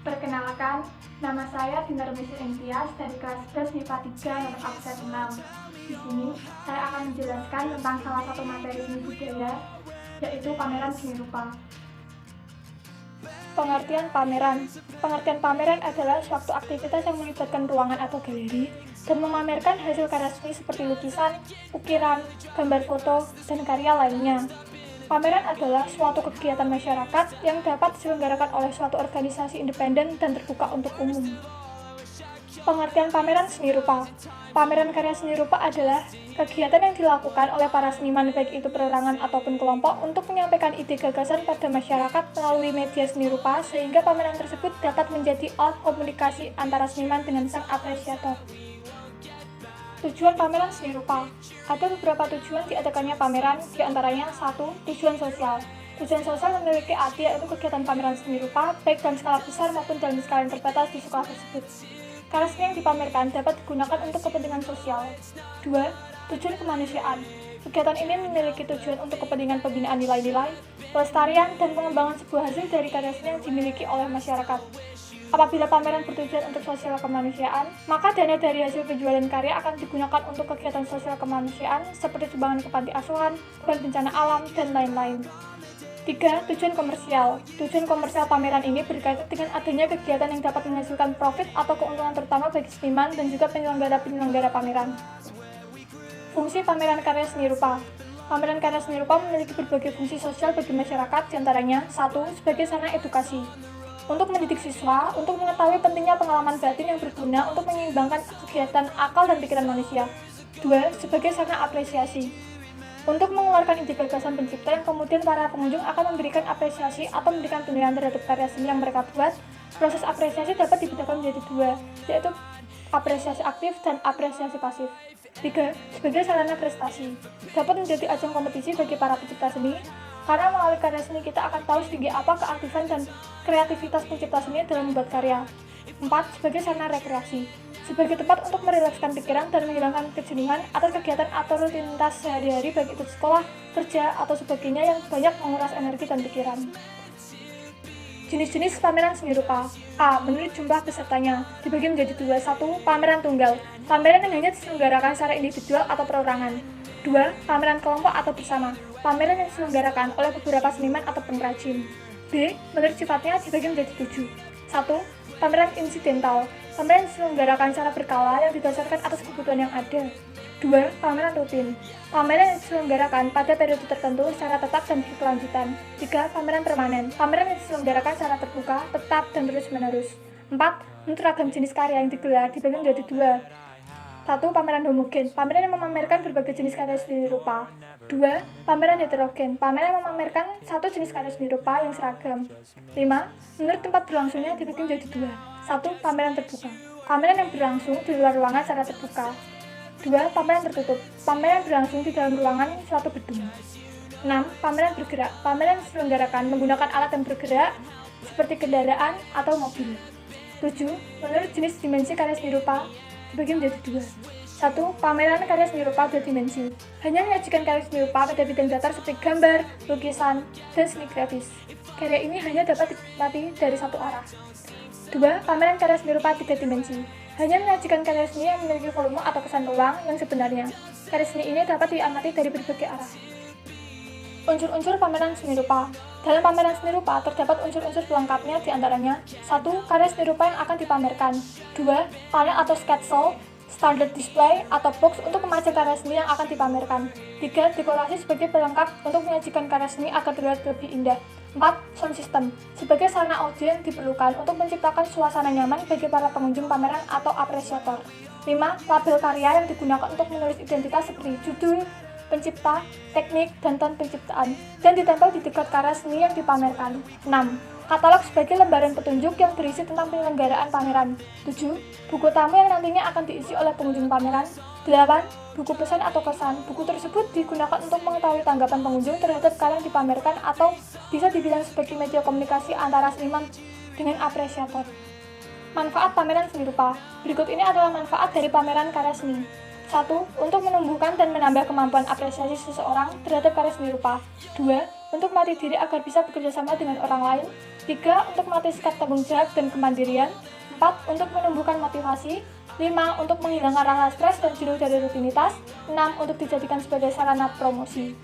Perkenalkan, nama saya Dinda Rumisin Imtiaz dari kelas 11 MIPA 3 nomor absen 6. Di sini, saya akan menjelaskan tentang salah satu materi seni budaya, yaitu pameran seni rupa. Pengertian pameran. Pengertian pameran adalah suatu aktivitas yang melibatkan ruangan atau galeri dan memamerkan hasil karya seni seperti lukisan, ukiran, gambar foto, dan karya lainnya. Pameran adalah suatu kegiatan masyarakat yang dapat diselenggarakan oleh suatu organisasi independen dan terbuka untuk umum. Pengertian pameran seni rupa. Pameran karya seni rupa adalah kegiatan yang dilakukan oleh para seniman baik itu perorangan ataupun kelompok untuk menyampaikan ide gagasan pada masyarakat melalui media seni rupa sehingga pameran tersebut dapat menjadi alat komunikasi antara seniman dengan sang apresiator. Tujuan pameran seni rupa. Ada beberapa tujuan diadakannya pameran, diantaranya 1. Tujuan sosial. Tujuan sosial memiliki arti yaitu kegiatan pameran seni rupa, baik dalam skala besar maupun dalam skala yang terbatas di sekolah tersebut. Karya seni yang dipamerkan dapat digunakan untuk kepentingan sosial. 2. Tujuan kemanusiaan. Kegiatan ini memiliki tujuan untuk kepentingan pembinaan nilai-nilai, pelestarian, dan pengembangan sebuah hasil dari karya seni yang dimiliki oleh masyarakat. Apabila pameran bertujuan untuk sosial kemanusiaan, maka dana dari hasil penjualan karya akan digunakan untuk kegiatan sosial kemanusiaan seperti sumbangan ke panti asuhan, korban bencana alam, dan lain-lain. 3. Tujuan komersial. Tujuan komersial pameran ini berkaitan dengan adanya kegiatan yang dapat menghasilkan profit atau keuntungan terutama bagi seniman dan juga penyelenggara-penyelenggara pameran. Fungsi pameran karya seni rupa. Pameran karya seni rupa memiliki berbagai fungsi sosial bagi masyarakat, diantaranya 1. Sebagai sarana edukasi. Untuk mendidik siswa, untuk mengetahui pentingnya pengalaman batin yang berguna untuk menyeimbangkan kegiatan akal dan pikiran manusia. 2. Sebagai sarana apresiasi. Untuk mengeluarkan ide gagasan pencipta yang kemudian para pengunjung akan memberikan apresiasi atau memberikan penilaian terhadap karya seni yang mereka buat. Proses apresiasi dapat dibedakan menjadi 2, yaitu apresiasi aktif dan apresiasi pasif. 3. Sebagai sarana prestasi. Dapat menjadi ajang kompetisi bagi para pencipta seni, karena melalui karya seni kita akan tahu setinggi apa keaktifan dan kreativitas pencipta seni dalam membuat karya. 4. Sebagai sarana rekreasi. Sebagai tempat untuk merilekskan pikiran dan menghilangkan kejenuhan atas kegiatan atau rutinitas sehari-hari baik itu sekolah, kerja, atau sebagainya yang banyak menguras energi dan pikiran. Jenis-jenis pameran seni rupa. A. Menurut jumlah pesertanya, dibagi menjadi 2. 1. Pameran tunggal. Pameran yang hanya diselenggarakan secara individual atau perorangan. 2. Pameran kelompok atau bersama. Pameran yang diselenggarakan oleh beberapa seniman atau pengrajin. B. Menurut sifatnya dibagi menjadi 7. 1. Pameran insidental. Pameran yang diselenggarakan secara berkala yang didasarkan atas kebutuhan yang ada. 2. Pameran rutin. Pameran yang diselenggarakan pada periode tertentu secara tetap dan berkelanjutan. 3. Pameran permanen. Pameran yang diselenggarakan secara terbuka, tetap, dan terus-menerus. 4. Menurut ragam jenis karya yang digelar dibagi menjadi 2. 1. Pameran homogen. Pameran yang memamerkan berbagai jenis karya seni rupa. 2. Pameran heterogen. Pameran yang memamerkan satu jenis karya seni rupa yang seragam. 5. Menurut tempat berlangsungnya dibagi menjadi 2. 1. Pameran terbuka. Pameran yang berlangsung di luar ruangan secara terbuka. 2. Pameran tertutup. Pameran berlangsung di dalam ruangan suatu gedung. 6. Pameran bergerak. Pameran yang diselenggarakan menggunakan alat yang bergerak seperti kendaraan atau mobil. 7. Menurut jenis dimensi karya seni rupa dibagi menjadi 2. 1. Pameran karya seni rupa berdimensi. Hanya menyajikan karya seni rupa pada bidang datar seperti gambar, lukisan, dan seni grafis. Karya ini hanya dapat dinikmati dari satu arah. 2. Pameran karya seni rupa 3 dimensi. Hanya menyajikan karya seni yang memiliki volume atau kesan ruang yang sebenarnya. Karya seni ini dapat diamati dari berbagai arah. Unsur-unsur pameran seni rupa. Dalam pameran seni rupa terdapat unsur-unsur pelengkapnya diantaranya 1. Karya seni rupa yang akan dipamerkan. 2. Panel atau sketsel, standard display atau box untuk memajang karya seni yang akan dipamerkan. 3. Dekorasi sebagai pelengkap untuk menyajikan karya seni agar terlihat lebih indah. 4. Sound system sebagai sarana audio yang diperlukan untuk menciptakan suasana nyaman bagi para pengunjung pameran atau apresiator. 5. Label karya yang digunakan untuk menulis identitas seperti judul, pencipta, teknik, dan tahun penciptaan, dan ditempel di dekat karya seni yang dipamerkan. 6. Katalog sebagai lembaran petunjuk yang berisi tentang penyelenggaraan pameran. 7. Buku tamu yang nantinya akan diisi oleh pengunjung pameran. 8. Buku pesan atau kesan. Buku tersebut digunakan untuk mengetahui tanggapan pengunjung terhadap karya yang dipamerkan atau bisa dibilang sebagai media komunikasi antara seniman dengan apresiator. Manfaat pameran seni rupa. Berikut ini adalah manfaat dari pameran karya seni. 1. Untuk menumbuhkan dan menambah kemampuan apresiasi seseorang terhadap karya seni rupa. 2. Untuk melatih diri agar bisa bekerja sama dengan orang lain. 3. Untuk melatih sikap tanggung jawab dan kemandirian. 4. Untuk menumbuhkan motivasi. 5. Untuk menghilangkan rasa stres dan jenuh dari rutinitas. 6. Untuk dijadikan sebagai sarana promosi.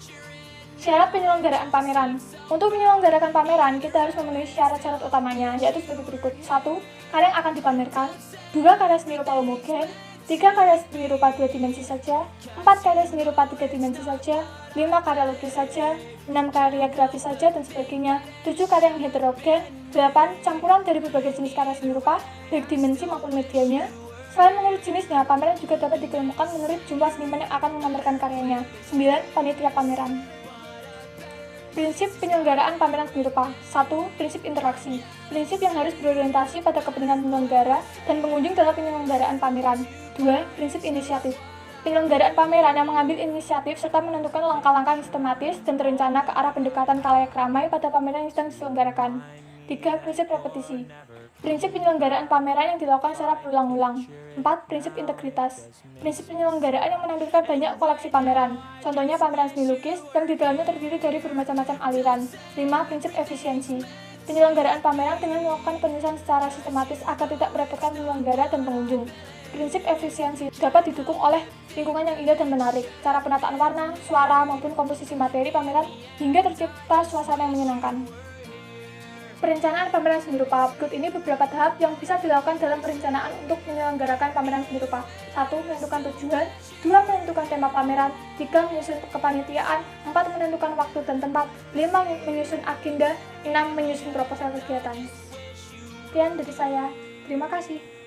Syarat penyelenggaraan pameran. Untuk menyelenggarakan pameran, kita harus memenuhi syarat-syarat utamanya, yaitu sebagai berikut. 1. Karya yang akan dipamerkan. 2. Karya seni rupa homogen. 3. Karya seni rupa 2 dimensi saja. 4. Karya seni rupa 3 dimensi saja. 5. Karya lukis saja. 6. Karya grafis saja, dan sebagainya. 7. Karya yang heterogen. 8. Campuran dari berbagai jenis karya seni rupa, baik dimensi maupun medianya. Selain menurut jenisnya, pameran juga dapat dikelompokkan menurut jumlah seniman yang akan memamerkan karyanya. 9. Panitia pameran. Prinsip penyelenggaraan pameran seni rupa. 1. Prinsip interaksi. Prinsip yang harus berorientasi pada kepentingan penyelenggara dan pengunjung dalam penyelenggaraan pameran. 2. Prinsip inisiatif. Penyelenggaraan pameran yang mengambil inisiatif serta menentukan langkah-langkah yang sistematis dan terencana ke arah pendekatan khalayak ramai pada pameran yang sedang diselenggarakan. 3. Prinsip repetisi. Prinsip penyelenggaraan pameran yang dilakukan secara berulang-ulang. 4. Prinsip integritas. Prinsip penyelenggaraan yang menampilkan banyak koleksi pameran. Contohnya pameran seni lukis yang di dalamnya terdiri dari bermacam-macam aliran. 5. Prinsip efisiensi. Penyelenggaraan pameran dengan melakukan penulisan secara sistematis agar tidak merepotkan penyelenggara dan pengunjung. Prinsip efisiensi dapat didukung oleh lingkungan yang indah dan menarik, cara penataan warna, suara, maupun komposisi materi pameran hingga tercipta suasana yang menyenangkan. Perencanaan pameran seni rupa. Berikut ini beberapa tahap yang bisa dilakukan dalam perencanaan untuk menyelenggarakan pameran seni rupa. 1. Menentukan tujuan. 2. Menentukan tema pameran. 3. Menyusun kepanitiaan. 4. Menentukan waktu dan tempat. 5. Menyusun agenda. 6. Menyusun proposal kegiatan. Sekian dari saya. Terima kasih.